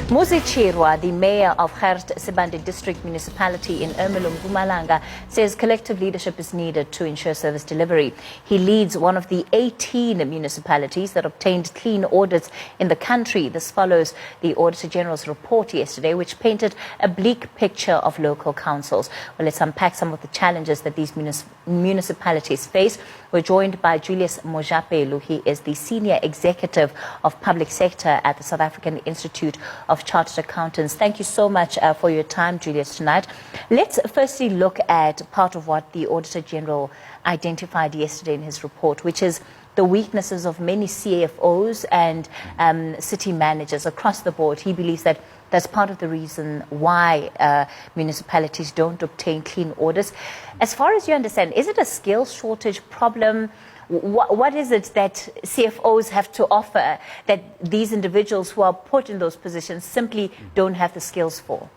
Muzi Chirwa, the mayor of Gert Sibande District Municipality in Ermelo, Mpumalanga, says collective leadership is needed to ensure service delivery. He leads one of the 18 municipalities that obtained clean audits in the country. This follows the Auditor General's report yesterday, which painted a bleak picture of local councils. Well, let's unpack some of the challenges that these municipalities face. We're joined by Julius Mojapelo. He is the Senior Executive of Public Sector at the South African Institute of Chartered Accountants. Thank you so much for your time, Julius, tonight. Let's firstly look at part of what the Auditor General identified yesterday in his report, which is the weaknesses of many CFOs and city managers across the board. He believes that that's part of the reason why municipalities don't obtain clean audits. As far as you understand, is it a skills shortage problem? What is it that CFOs have to offer that these individuals who are put in those positions simply don't have the skills for?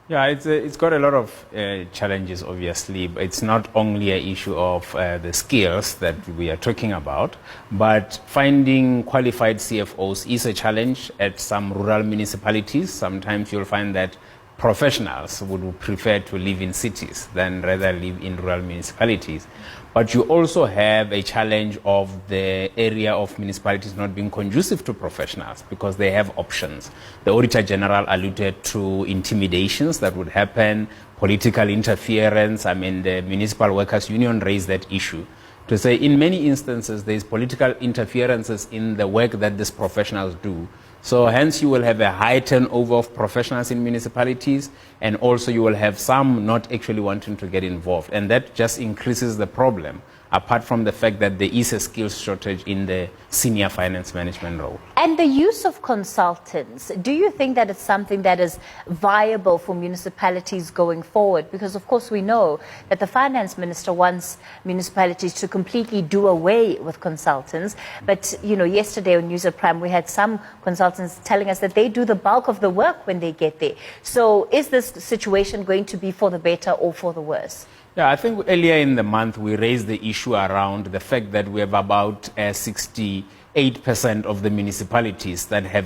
Yeah, it's got a lot of challenges, obviously. But it's not only an issue of the skills that we are talking about, but finding qualified CFOs is a challenge at some rural municipalities. Sometimes you'll find that professionals would prefer to live in cities than rather live in rural municipalities. But you also have a challenge of the area of municipalities not being conducive to professionals because they have options. The Auditor General alluded to intimidations that would happen, political interference. I mean, the Municipal Workers Union raised that issue to say in many instances there's political interferences in the work that these professionals do. So hence you will have a high turnover of professionals in municipalities, and also you will have some not actually wanting to get involved. And that just increases the problem, apart from the fact that there is a skills shortage in the senior finance management role. And the use of consultants, do you think that it's something that is viable for municipalities going forward? Because of course we know that the finance minister wants municipalities to completely do away with consultants. But you know, yesterday on Newzroom we had some consultants telling us that they do the bulk of the work when they get there. So is this situation going to be for the better or for the worse? Yeah, I think earlier in the month we raised the issue around the fact that we have about 68% of the municipalities that have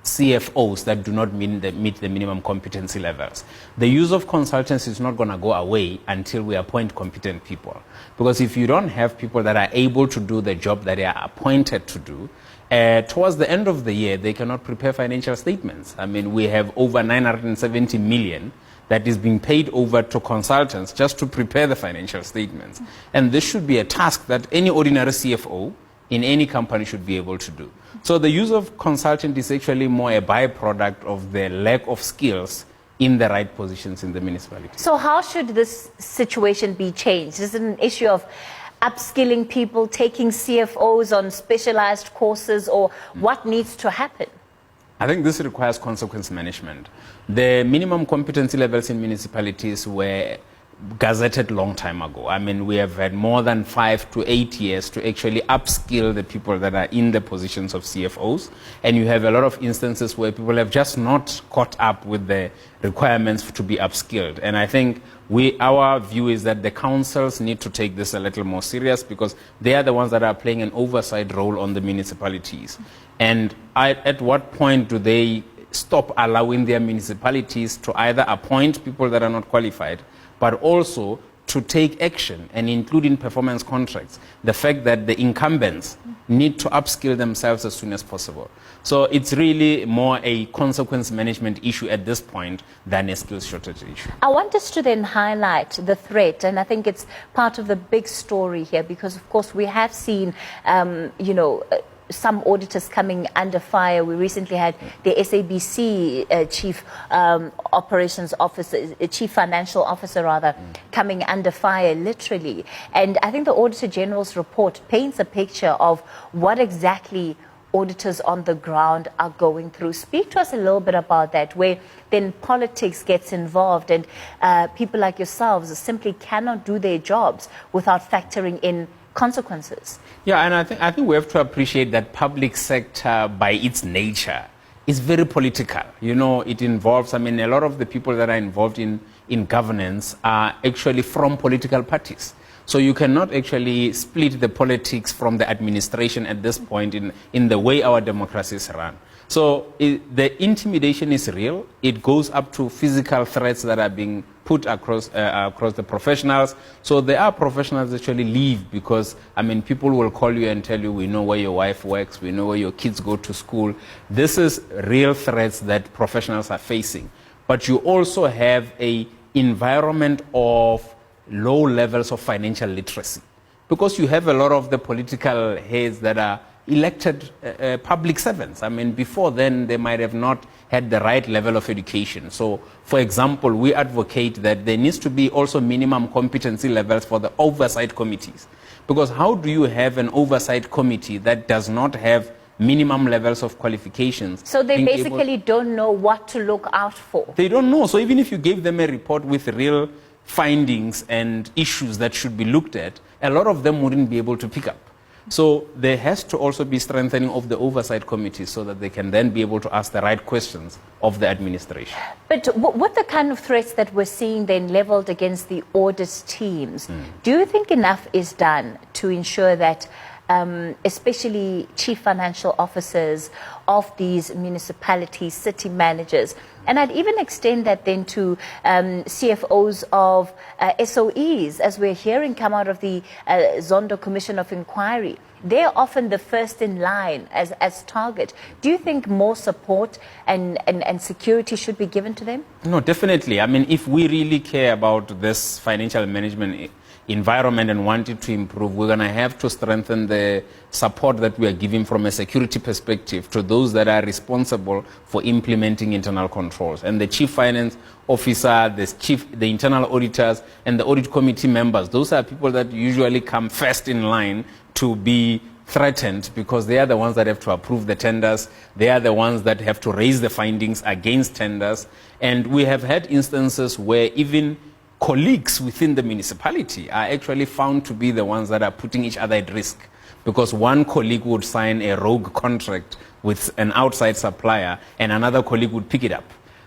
CFOs that do not meet the minimum competency levels. The use of consultants is not going to go away until we appoint competent people. Because if you don't have people that are able to do the job that they are appointed to do, towards the end of the year, they cannot prepare financial statements. I mean, we have over 970 million that is being paid over to consultants just to prepare the financial statements. And this should be a task that any ordinary CFO in any company should be able to do. So the use of consultant is actually more a byproduct of the lack of skills in the right positions in the municipality. So how should this situation be changed? Is it an issue of upskilling people, taking CFOs on specialized courses, or what needs to happen? I think this requires consequence management. The minimum competency levels in municipalities were gazetted long time ago. I mean, we have had more than 5 to 8 years to actually upskill the people that are in the positions of CFOs. And you have a lot of instances where people have just not caught up with the requirements to be upskilled. And I think our view is that the councils need to take this a little more serious because they are the ones that are playing an oversight role on the municipalities. And at what point do they stop allowing their municipalities to either appoint people that are not qualified, but also to take action and include in performance contracts the fact that the incumbents need to upskill themselves as soon as possible. So it's really more a consequence management issue at this point than a skills shortage issue. I want us to then highlight the threat, and I think it's part of the big story here because, of course, we have seen, some auditors coming under fire. We recently had the SABC chief operations officer, chief financial officer rather, coming under fire literally. And I think the Auditor General's report paints a picture of what exactly auditors on the ground are going through. Speak to us a little bit about that, where then politics gets involved and people like yourselves simply cannot do their jobs without factoring in consequences. Yeah, and I think we have to appreciate that public sector by its nature is very political. You know, it involves, I mean, a lot of the people that are involved in governance are actually from political parties. So you cannot actually split the politics from the administration at this point in the way our democracies run. So the intimidation is real. It goes up to physical threats that are being put across the professionals. So there are professionals that actually leave because, I mean, people will call you and tell you, we know where your wife works, we know where your kids go to school. This is real threats that professionals are facing. But you also have an environment of low levels of financial literacy, because you have a lot of the political heads that are elected public servants. I mean, before then, they might have not had the right level of education. So, for example, we advocate that there needs to be also minimum competency levels for the oversight committees. Because how do you have an oversight committee that does not have minimum levels of qualifications? So they basically don't know what to look out for. They don't know. So even if you gave them a report with real findings and issues that should be looked at, a lot of them wouldn't be able to pick up. So there has to also be strengthening of the oversight committees so that they can then be able to ask the right questions of the administration. But what the kind of threats that we're seeing then leveled against the audit teams, do you think enough is done to ensure that especially chief financial officers of these municipalities, city managers, and I'd even extend that then to CFOs of SOEs, as we're hearing come out of the Zondo Commission of Inquiry. They're often the first in line as target. Do you think more support and security should be given to them? No, definitely. I mean, if we really care about this financial management environment and want it to improve, we're going to have to strengthen the support that we are giving from a security perspective to those that are responsible for implementing internal controls. And the chief finance officer, the internal auditors, and the audit committee members, those are people that usually come first in line to be threatened, because they are the ones that have to approve the tenders. They are the ones that have to raise the findings against tenders. And we have had instances where even colleagues within the municipality are actually found to be the ones that are putting each other at risk, because one colleague would sign a rogue contract with an outside supplier and another colleague would pick it up.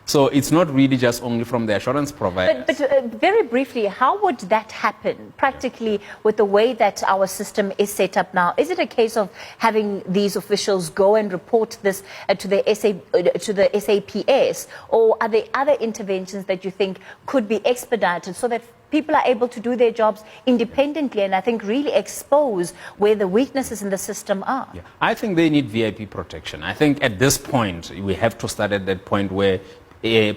So it's not really just only from the assurance providers. But very briefly, how would that happen practically with the way that our system is set up now? Is it a case of having these officials go and report this to the SAPS, or are there other interventions that you think could be expedited so that people are able to do their jobs independently and I think really expose where the weaknesses in the system are? Yeah. I think they need VIP protection. I think at this point, we have to start at that point where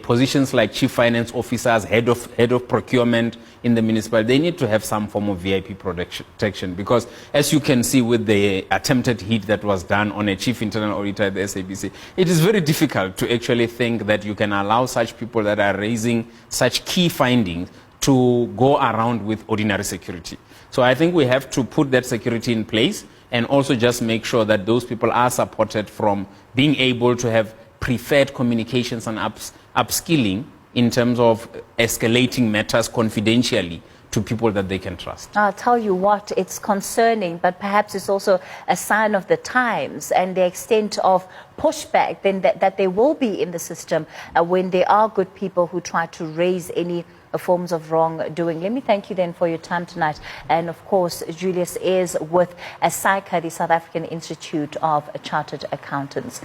positions like chief finance officers, head of procurement in the municipal, they need to have some form of VIP protection, because as you can see with the attempted hit that was done on a chief internal auditor at the SABC, it is very difficult to actually think that you can allow such people that are raising such key findings to go around with ordinary security. So I think we have to put that security in place and also just make sure that those people are supported from being able to have preferred communications and upskilling in terms of escalating matters confidentially to people that they can trust. I'll tell you what, it's concerning, but perhaps it's also a sign of the times and the extent of pushback then that there will be in the system when there are good people who try to raise any forms of wrongdoing. Let me thank you then for your time tonight. And of course, Julius is with SAICA, the South African Institute of Chartered Accountants.